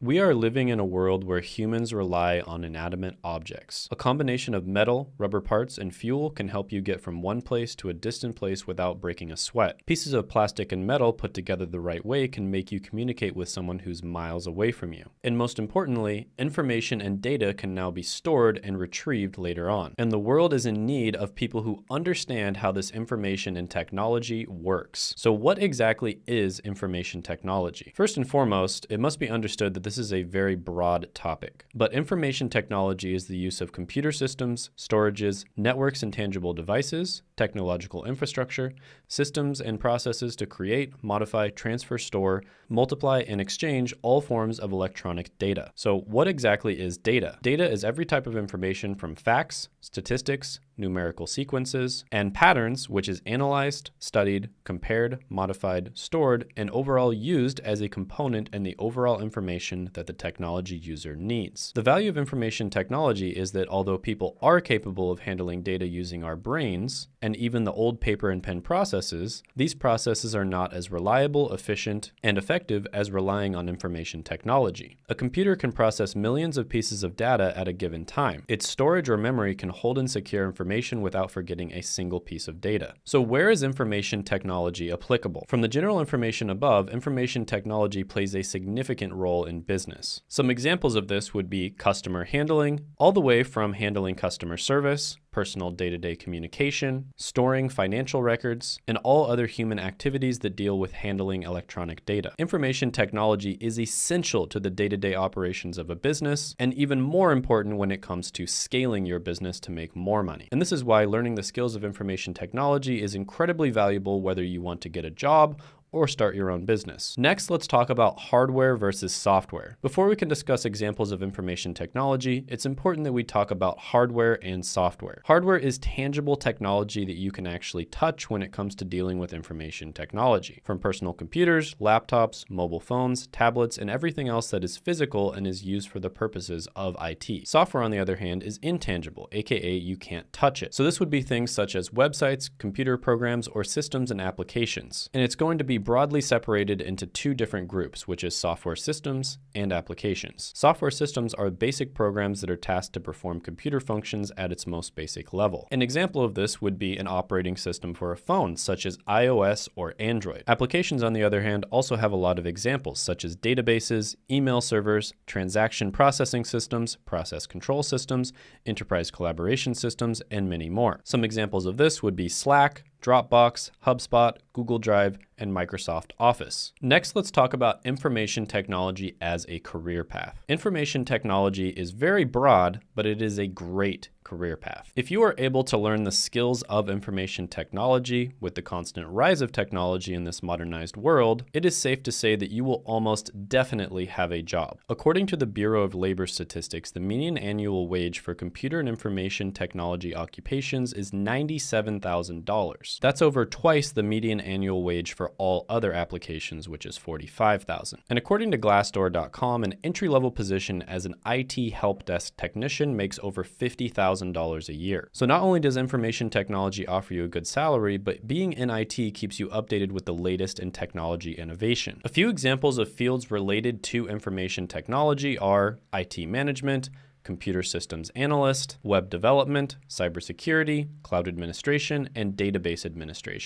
We are living in a world where humans rely on inanimate objects. A combination of metal, rubber parts, and fuel can help you get from one place to a distant place without breaking a sweat. Pieces of plastic and metal put together the right way can make you communicate with someone who's miles away from you. And most importantly, information and data can now be stored and retrieved later on. And the world is in need of people who understand how this information and technology works. So what exactly is information technology? First and foremost, it must be understood that this is a very broad topic. But information technology is the use of computer systems, storages, networks and tangible devices, technological infrastructure, systems and processes to create, modify, transfer, store, multiply, and exchange all forms of electronic data. So what exactly is data? Data is every type of information from facts, statistics, numerical sequences, and patterns, which is analyzed, studied, compared, modified, stored, and overall used as a component in the overall information that the technology user needs. The value of information technology is that although people are capable of handling data using our brains, and even the old paper and pen processes, these processes are not as reliable, efficient, and effective as relying on information technology. A computer can process millions of pieces of data at a given time. Its storage or memory can hold and secure information without forgetting a single piece of data. So where is information technology applicable? From the general information above, information technology plays a significant role in business. Some examples of this would be customer handling, all the way from handling customer service, personal day-to-day communication, storing financial records, and all other human activities that deal with handling electronic data. Information technology is essential to the day-to-day operations of a business, and even more important when it comes to scaling your business to make more money. And this is why learning the skills of information technology is incredibly valuable whether you want to get a job or start your own business. Next, let's talk about hardware versus software. Before we can discuss examples of information technology, it's important that we talk about hardware and software. Hardware is tangible technology that you can actually touch when it comes to dealing with information technology. From personal computers, laptops, mobile phones, tablets, and everything else that is physical and is used for the purposes of IT. Software, on the other hand, is intangible, aka you can't touch it. So this would be things such as websites, computer programs, or systems and applications. And it's going to be broadly separated into two different groups, which is software systems and applications. Software systems are basic programs that are tasked to perform computer functions at its most basic level. An example of this would be an operating system for a phone, such as iOS or Android. Applications, on the other hand, also have a lot of examples, such as databases, email servers, transaction processing systems, process control systems, enterprise collaboration systems, and many more. Some examples of this would be Slack, Dropbox, HubSpot, Google Drive, and Microsoft Office. Next, let's talk about information technology as a career path. Information technology is very broad, but it is a great career path. If you are able to learn the skills of information technology with the constant rise of technology in this modernized world, it is safe to say that you will almost definitely have a job. According to the Bureau of Labor Statistics, the median annual wage for computer and information technology occupations is $97,000. That's over twice the median annual wage for all other applications, which is $45,000. And according to Glassdoor.com, an entry-level position as an IT help desk technician makes over $50,000 a year. So not only does information technology offer you a good salary, but being in IT keeps you updated with the latest in technology innovation. A few examples of fields related to information technology are IT management, computer systems analyst, web development, cybersecurity, cloud administration, and database administration.